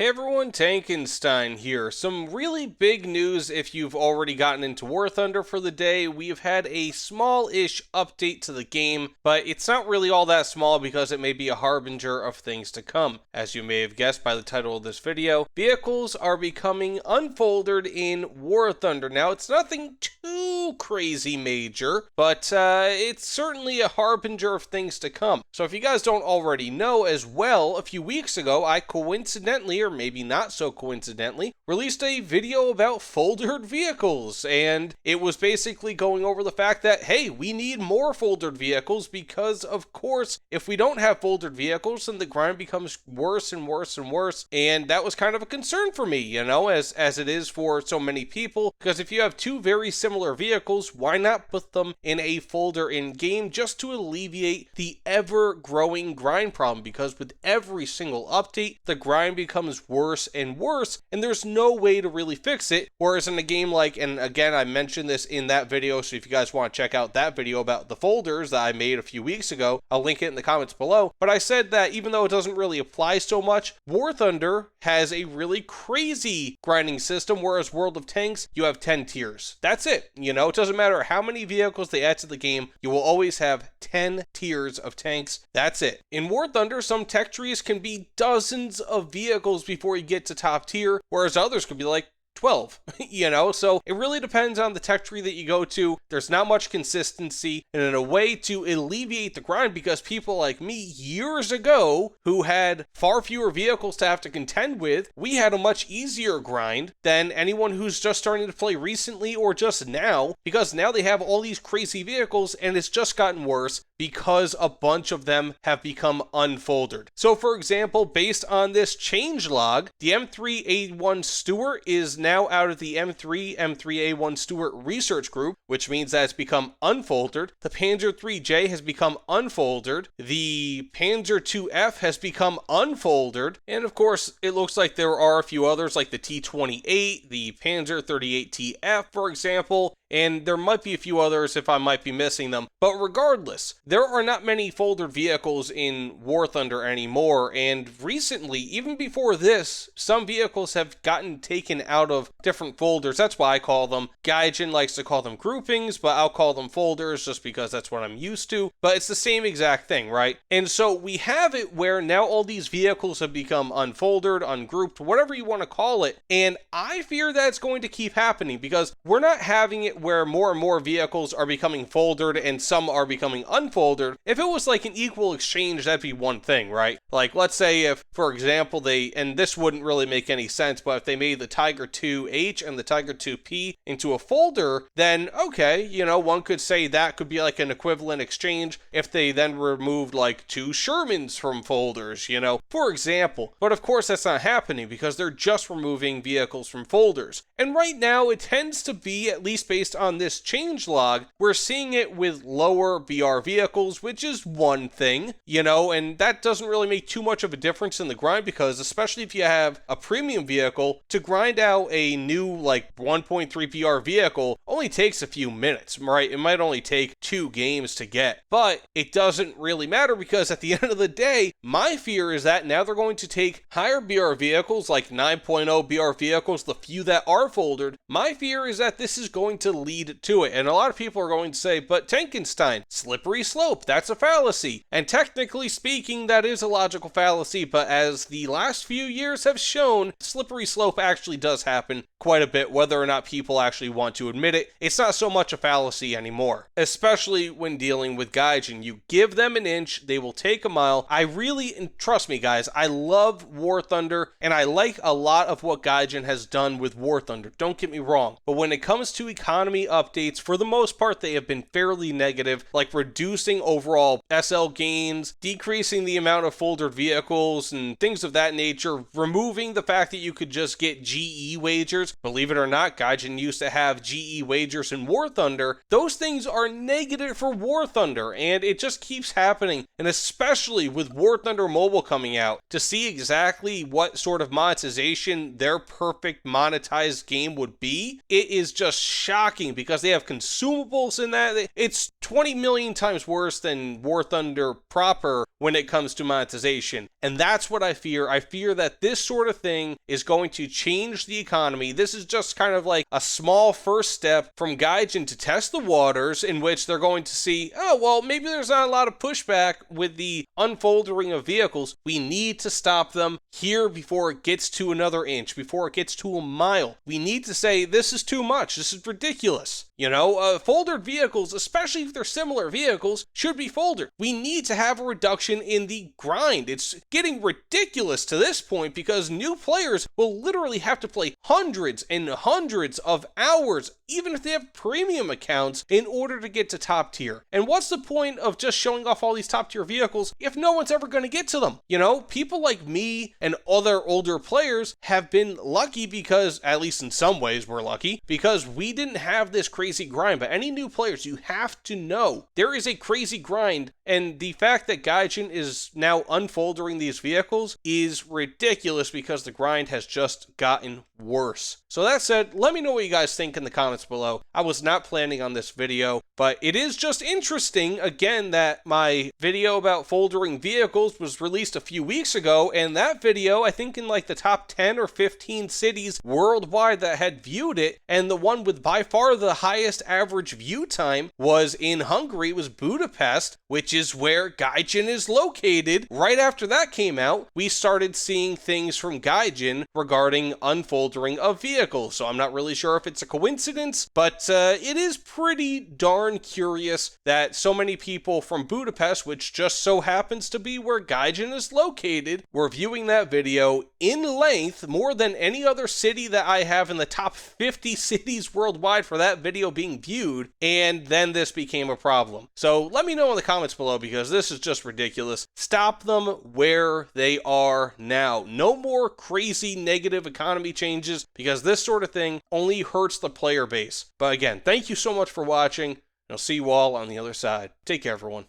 Hey everyone, Tankenstein here. Some really big news if you've already gotten into War Thunder for the day. We've had a small-ish update to the game, but it's not really all that small because it may be a harbinger of things to come. As you may have guessed by the title of this video, vehicles are becoming unfolded in War Thunder. Now, it's nothing too crazy major, but it's certainly a harbinger of things to come. So if you guys don't already know as well, a few weeks ago, I coincidentally, or maybe not so coincidentally, released a video about folded vehicles, and it was basically going over the fact that, hey, we need more folded vehicles because, of course, if we don't have folded vehicles, then the grind becomes worse and worse and worse, and that was kind of a concern for me, you know, as it is for so many people, because if you have two very similar vehicles, why not put them in a folder in-game just to alleviate the ever-growing grind problem, because with every single update, the grind becomes worse and worse, and there's no way to really fix it. Whereas in a game like, and again, I mentioned this in that video, so if you guys want to check out that video about the folders that I made a few weeks ago, I'll link it in the comments below. But I said that even though it doesn't really apply so much, War Thunder has a really crazy grinding system, whereas World of Tanks, you have 10 tiers. That's it. You know, it doesn't matter how many vehicles they add to the game, you will always have 10 tiers of tanks. That's it. In War Thunder, some tech trees can be dozens of vehicles before you get to top tier, whereas others could be like 12, you know, so it really depends on the tech tree that you go to. There's not much consistency, and in a way to alleviate the grind, because people like me years ago who had far fewer vehicles to have to contend with, we had a much easier grind than anyone who's just starting to play recently or just now, because now they have all these crazy vehicles and it's just gotten worse because a bunch of them have become unfolded. So for example, based on this changelog, the M3A1 Stuart is now out of the M3A1 Stuart research group, which means that it's become unfolded. The Panzer IIIJ has become unfolded. The Panzer IIF has become unfolded. And of course, it looks like there are a few others like the T28, the Panzer 38TF, for example, and there might be a few others if I might be missing them. But regardless, there are not many folded vehicles in War Thunder anymore, and recently, even before this, some vehicles have gotten taken out of different folders. That's why I call them. Gaijin likes to call them groupings, but I'll call them folders just because that's what I'm used to. But it's the same exact thing, right? And so we have it where now all these vehicles have become unfolded, ungrouped, whatever you want to call it, and I fear that's going to keep happening because we're not having it where more and more vehicles are becoming folded and some are becoming unfolded. If it was like an equal exchange, that'd be one thing, right? Like, let's say if, for example, they, and this wouldn't really make any sense, but if they made the Tiger 2H and the Tiger 2P into a folder, then okay, you know, one could say that could be like an equivalent exchange if they then removed like two Shermans from folders, you know, for example. But of course that's not happening because they're just removing vehicles from folders. And right now it tends to be, at least based on this changelog, we're seeing it with lower BR vehicles, which is one thing, you know, and that doesn't really make too much of a difference in the grind because especially if you have a premium vehicle, to grind out a new like 1.3 BR vehicle only takes a few minutes, right? It might only take 2 games to get, but it doesn't really matter because at the end of the day, my fear is that now they're going to take higher BR vehicles like 9.0 BR vehicles, the few that are folded. My fear is that this is going to lead to it, and a lot of people are going to say, but Tankenstein, slippery slope, that's a fallacy. And technically speaking, that is a logical fallacy, but as the last few years have shown, slippery slope actually does happen quite a bit, whether or not people actually want to admit it. It's not so much a fallacy anymore, especially when dealing with Gaijin. You give them an inch, they will take a mile. I really, and trust me guys, I love War Thunder, and I like a lot of what Gaijin has done with War Thunder, don't get me wrong, but when it comes to economy updates, for the most part, they have been fairly negative, like reducing overall SL gains, decreasing the amount of folded vehicles, and things of that nature, removing the fact that you could just get GE wagers. Believe it or not, Gaijin used to have GE wagers in War Thunder. Those things are negative for War Thunder, and it just keeps happening, and especially with War Thunder Mobile coming out, to see exactly what sort of monetization their perfect monetized game would be, it is just shocking shocking because they have consumables in that. It's 20 million times worse than War Thunder proper when it comes to monetization. And that's what I fear. I fear that this sort of thing is going to change the economy. This is just kind of like a small first step from Gaijin to test the waters, in which they're going to see, oh, well, maybe there's not a lot of pushback with the unfolding of vehicles. We need to stop them here before it gets to another inch, before it gets to a mile. We need to say, this is too much. This is ridiculous. You know, foldered vehicles, especially if they're similar vehicles, should be foldered. We need to have a reduction in the grind. It's getting ridiculous to this point because new players will literally have to play hundreds and hundreds of hours, even if they have premium accounts, in order to get to top tier. And what's the point of just showing off all these top tier vehicles if no one's ever going to get to them? You know, people like me and other older players have been lucky because, at least in some ways we're lucky, because we didn't have this crazy grind. But any new players, you have to know there is a crazy grind, and the fact that Gaijin is now unfolding these vehicles is ridiculous because the grind has just gotten worse. So that said, let me know what you guys think in the comments below. I was not planning on this video, but it is just interesting, again, that my video about foldering vehicles was released a few weeks ago, and that video, I think in like the top 10 or 15 cities worldwide that had viewed it, and the one with by far the highest average view time was in Hungary. It was Budapest, which is where Gaijin is located. Right after that came out, we started seeing things from Gaijin regarding unfolding of vehicles. So I'm not really sure if it's a coincidence, but it is pretty darn curious that so many people from Budapest, which just so happens to be where Gaijin is located, were viewing that video in length more than any other city that I have in the top 50 cities worldwide for that video being viewed, and then this became a problem. So let me know in the comments below because this is just ridiculous. Stop them where they are now. No more crazy negative economy changes, because this sort of thing only hurts the player base. But again, thank you so much for watching, and I'll see you all on the other side. Take care, everyone.